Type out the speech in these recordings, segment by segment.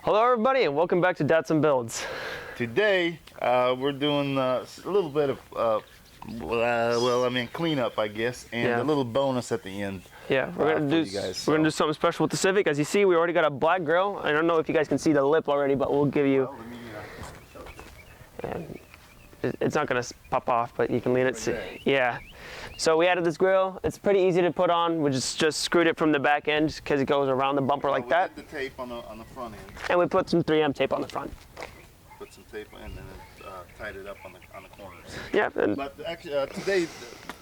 Hello everybody and welcome back to Dats and Builds. Today we're doing a little bit of cleanup, I guess, and a little bonus at the end. Yeah, we're gonna do something special with the Civic. As you see, we already got a black grill. I don't know if you guys can see the lip already, but we'll give you. And it's not gonna pop off, but you can lean it. Yeah. So we added this grill. It's pretty easy to put on. We just screwed it from the back end because it goes around the bumper like that. We did the tape on the front end. And we put some 3M tape on the front. Put some tape and then tied it up on the corners. Yeah. But actually, today,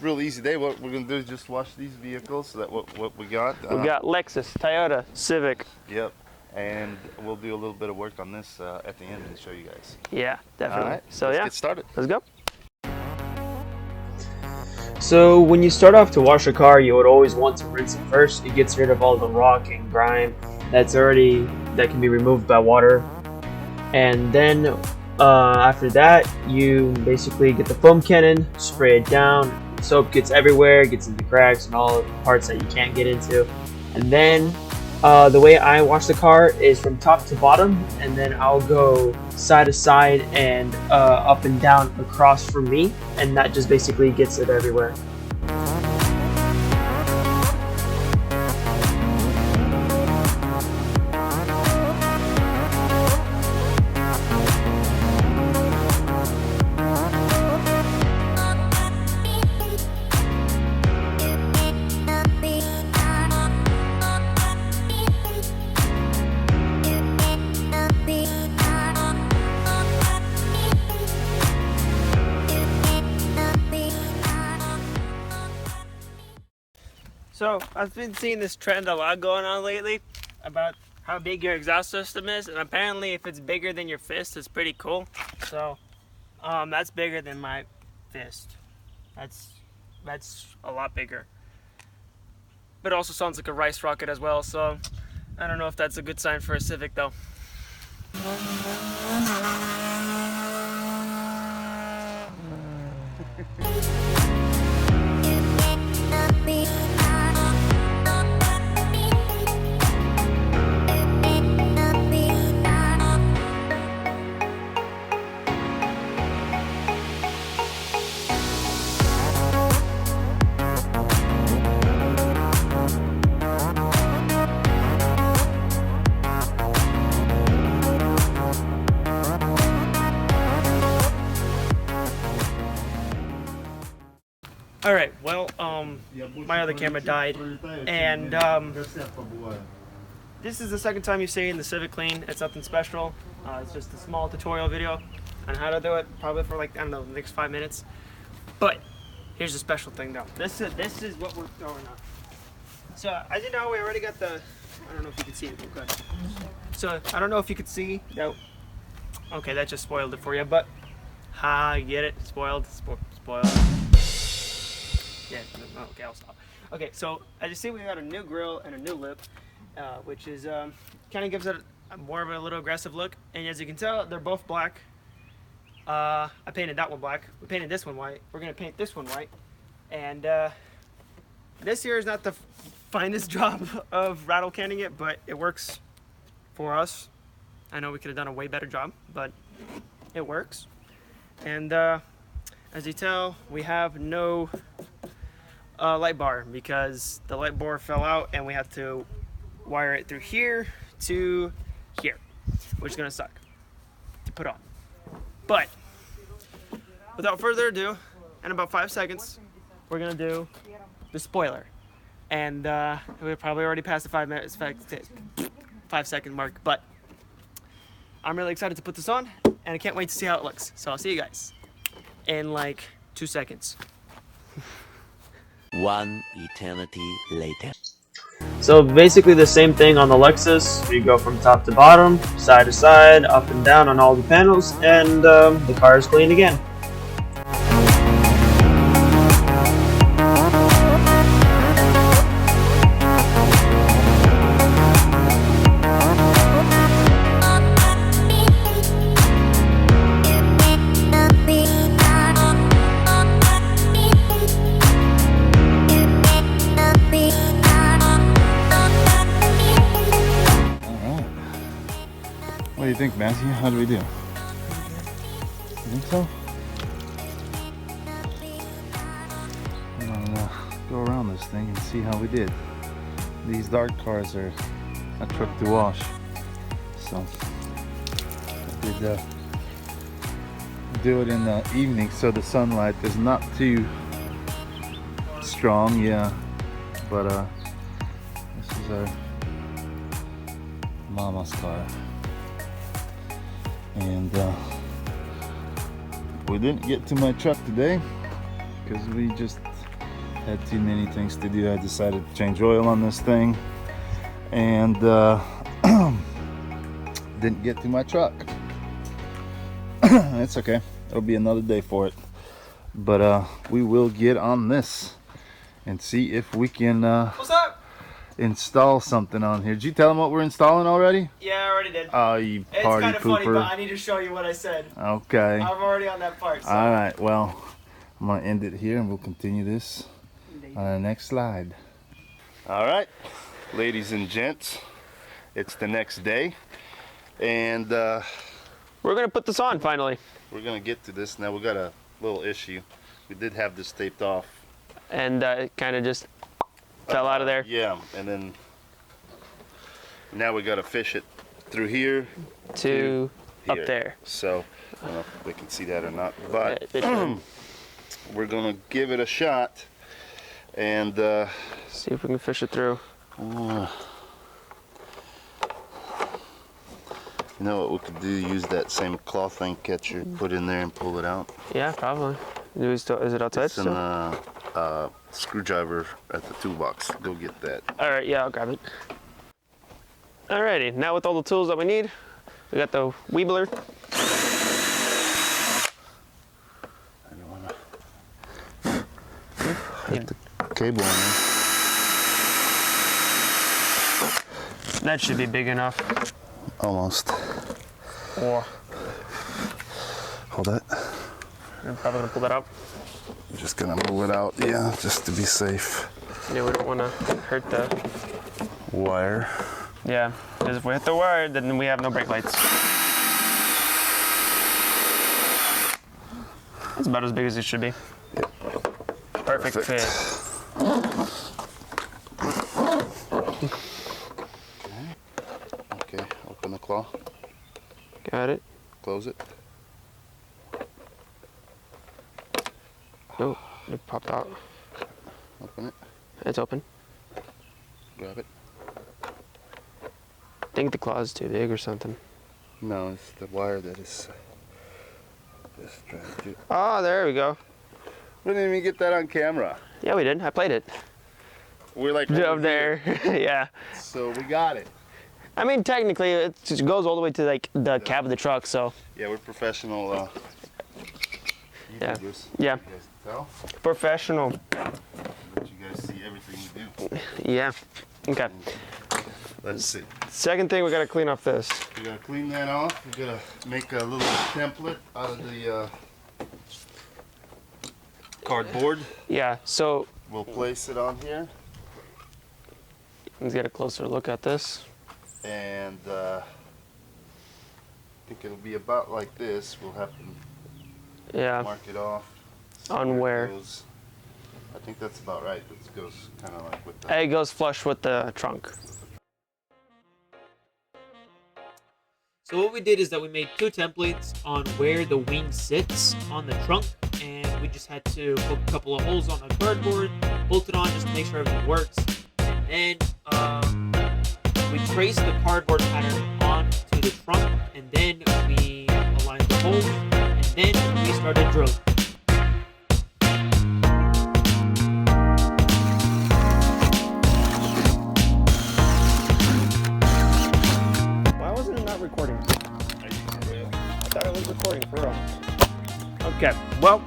real easy day. What we're gonna do is just wash these vehicles. That what we got. We got Lexus, Toyota, Civic. Yep. And we'll do a little bit of work on this at the end and show you guys. Yeah, definitely. All right, so let's get started. Let's go. So when you start off to wash a car, you would always want to rinse it first. It gets rid of all the rock and grime that can be removed by water. And then after that, you basically get the foam cannon, spray it down. Soap gets everywhere, gets into cracks and all the parts that you can't get into. And then the way I wash the car is from top to bottom, and then I'll go side to side and up and down across from me, and that just basically gets it everywhere. So I've been seeing this trend a lot going on lately about how big your exhaust system is, and apparently if it's bigger than your fist, it's pretty cool. So that's bigger than my fist. That's a lot bigger. But it also sounds like a rice rocket as well, so I don't know if that's a good sign for a Civic though. Alright, well, my other camera died, and this is the second time you've seen the Civic clean. It's nothing special. It's just a small tutorial video on how to do it, probably for like, I don't know, the next 5 minutes. But here's the special thing though. This is what we're throwing on. So as you know, we already got the, I don't know if you can see it. Okay. So I don't know if you could see that. Okay, that just spoiled it for you, but you get it? Spoiled. Yeah, okay, I'll stop. Okay, so as you see, we got a new grill and a new lip, which is kind of gives it more of a little aggressive look. And as you can tell, they're both black. I painted that one black. We painted this one white. We're gonna paint this one white. And this here is not the finest job of rattle canning it, but it works for us. I know we could have done a way better job, but it works. And as you tell, we have no light bar because the light bar fell out and we have to wire it through here to here, which is gonna suck to put on. But without further ado, in about 5 seconds, we're gonna do the spoiler. And we're probably already past the 5 second mark, but I'm really excited to put this on and I can't wait to see how it looks. So I'll see you guys in like 2 seconds. One eternity later. So basically the same thing on the Lexus. We go from top to bottom, side to side, up and down on all the panels, and the car is clean again. What do you think, Matthew? How do we do? You think so? I'm gonna go around this thing and see how we did. These dark cars are a trip to wash. So I did do it in the evening so the sunlight is not too strong, yeah. But this is our mama's car. And we didn't get to my truck today because we just had too many things to do. I decided to change oil on this thing and didn't get to my truck. It's okay, it'll be another day for it. But we will get on this and see if we can What's up? install something on here. Did you tell them what we're installing already? Yeah, I already did. Oh, you It's party kind of funny, pooper. but I need to show you what I said. Okay. I'm already on that part. So. All right, well, I'm gonna end it here and we'll continue this on our next slide. All right, ladies and gents, it's the next day and We're gonna put this on finally. we're gonna get to this. Now we got a little issue. We did have this taped off. And it kind of just fell out of there. Yeah, and then now we gotta fish it through here To up here. there. So I don't know if they can see that or not, but It should. we're gonna give it a shot and See if we can fish it through. you know what we could do, use that same cloth ink catcher, put in there and pull it out. Yeah, probably. Is it outside It's still? a screwdriver at the toolbox. Go get that. All right, yeah, I'll grab it. Alrighty, now with all the tools that we need, we got the Weebler. I don't wanna put the cable on That should be big enough. there. Almost. Or Hold that. I'm probably gonna pull that out. I'm just gonna move it out, yeah, just to be safe. Yeah, we don't want to hurt the. Wire. Yeah, because if we hit the wire, then we have no brake lights. It's about as big as it should be. Perfect fit. Okay, open the claw, Got it. close it. Oh, it popped out. Open it, It's open. grab it. I think the claw is too big or something. No, it's the wire that is trying to do. Oh, there we go. We didn't even get that on camera. Yeah, we did. I played it. We're like Up there. Yeah. So we got it. I mean, technically, it just goes all the way to like the cab of the truck. So Yeah, we're professional Yeah. YouTubers. Yeah. You guys can tell. professional. Let you guys see everything we do. Yeah. Okay. Let's see. Second thing, we gotta clean off this. We gotta clean that off. We gotta make a little template out of the cardboard. Yeah. So We'll place it on here, let's get a closer look at this. and I think it'll be about like this. We'll have to Yeah. mark it off. See On it where? goes. I think that's about right. It goes kind of like with the. It goes flush with the trunk. So what we did is that we made two templates on where the wing sits on the trunk, and we just had to poke a couple of holes on the cardboard, bolt it on just to make sure everything works, and then we traced the cardboard pattern onto the trunk, and then we aligned the holes, and then we started drilling. Why wasn't it not recording? I thought it was recording for real. Okay. Well,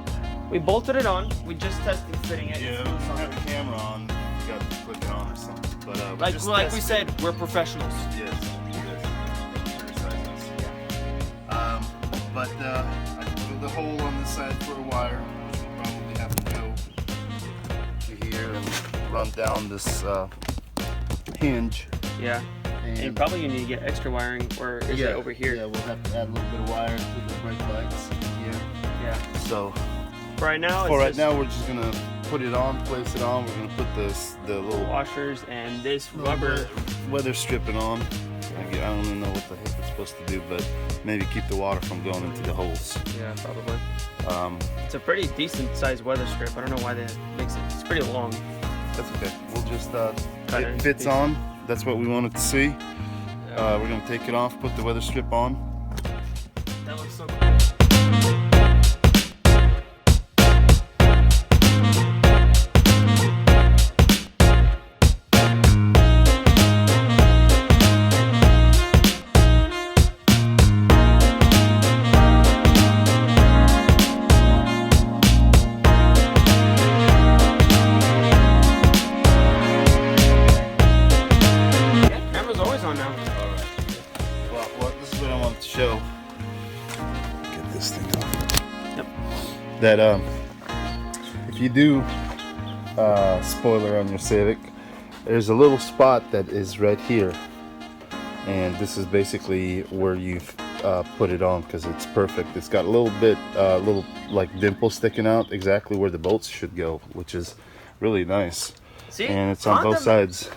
we bolted it on. We just tested fitting it. Yeah, we don't have the camera on. You got to click it on or something. But we Like just we tested. said, we're professionals. Yes, yes. Criticize us. But I drilled a hole on this side for a wire, which we'll probably have to go to here and run down this hinge. Yeah. And probably you need to get extra wiring, or is it over here? Yeah, we'll have to add a little bit of wire to the brake lights here. Yeah. So For right now, we're just gonna put it on, place it on. We're gonna put the little washers and this rubber weather stripping on. I don't even know what the heck it's supposed to do, but maybe keep the water from going into the holes. Yeah, probably. It's a pretty decent sized weather strip. I don't know why that makes it. It's pretty long. That's okay. We'll just Cut it fits on. That's what we wanted to see. Yeah. We're gonna take it off, put the weather strip on. That looks so show. Get this thing off. Yep. That if you do spoiler on your Civic, there's a little spot that is right here, and this is basically where you've put it on, because it's perfect. It's got a little bit, little like dimple sticking out exactly where the bolts should go, which is really nice. See? And it's on both sides,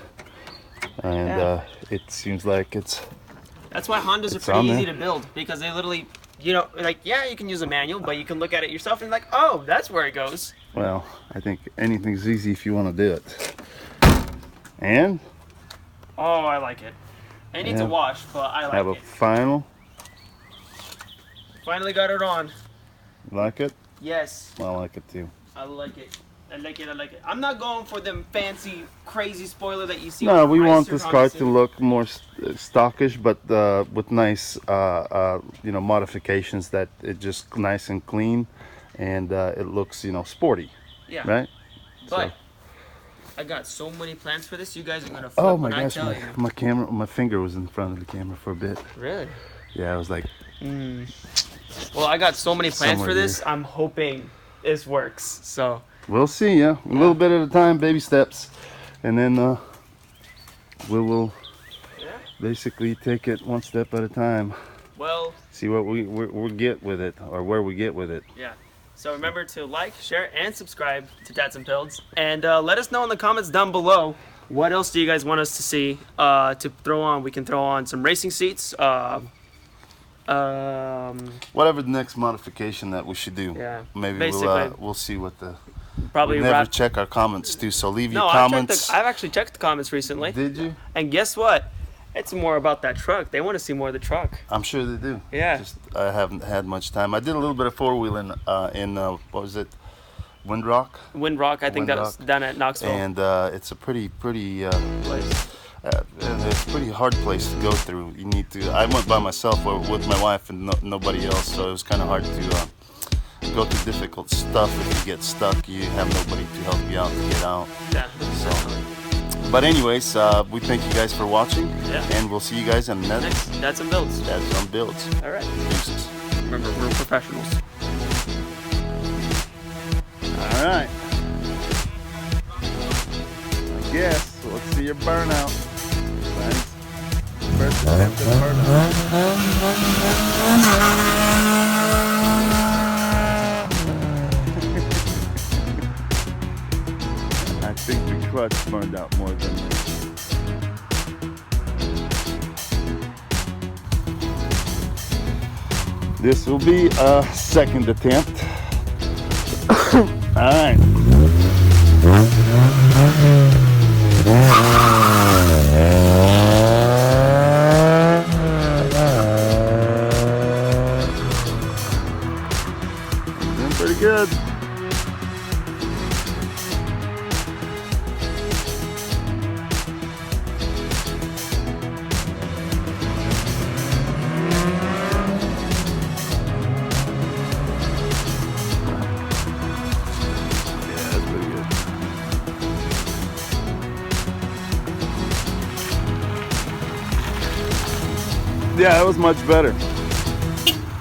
and it seems like it's. That's why Hondas are pretty easy to build, because they literally, you know, like, yeah, you can use a manual, but you can look at it yourself and like, oh, that's where it goes. Well, I think anything's easy if you want to do it. And? Oh, I like it. It needs a wash, but I like it. Have a final. Finally got it on. You like it? Yes. I like it too. I like it. I like it. I like it. I'm not going for them fancy, crazy spoiler that you see. No, on we the want Chrysler this Honda car Civic. to look more stockish, but with nice, you know, modifications that it just nice and clean, and it looks, you know, sporty. Yeah. Right. But I got so many plans for this. You guys are gonna flip Oh my when gosh, I tell you. my camera, my finger was in front of the camera for a bit. Really? Yeah, I was like. Well, I got so many plans Somewhere for this. here. I'm hoping this works. So. We'll see, yeah. A little bit at a time, baby steps, and then we will basically take it one step at a time. Well. See what we get with it, or where we get with it. Yeah. So remember to like, share, and subscribe to Dads and Builds, and let us know in the comments down below what else do you guys want us to see to throw on. We can throw on some racing seats. Whatever the next modification that we should do. Yeah. Maybe basically. we'll see what the. Probably we never check our comments too, so leave your comments. I've actually checked the comments recently. Did you? And guess what? It's more about that truck. They want to see more of the truck. I'm sure they do. Yeah. Just I haven't had much time. I did a little bit of four-wheeling in what was it? Windrock. Windrock, I think that was down at Knoxville. And it's a pretty place. it's a pretty hard place to go through. You need to. I went by myself or with my wife and nobody else, so it was kind of hard to go through difficult stuff. If you get stuck, you have nobody to help you out to get out. Yeah. So, but anyways, we thank you guys for watching, and we'll see you guys in the next Dads and Builds. Dads on Builds. All right. Deuces. Remember, we're professionals. All right. I guess. So let's see your burnout. Thanks. First attempt at burnout. I think the clutch burned out more than this. This will be a second attempt. All right. Doing pretty good. Yeah, that was much better.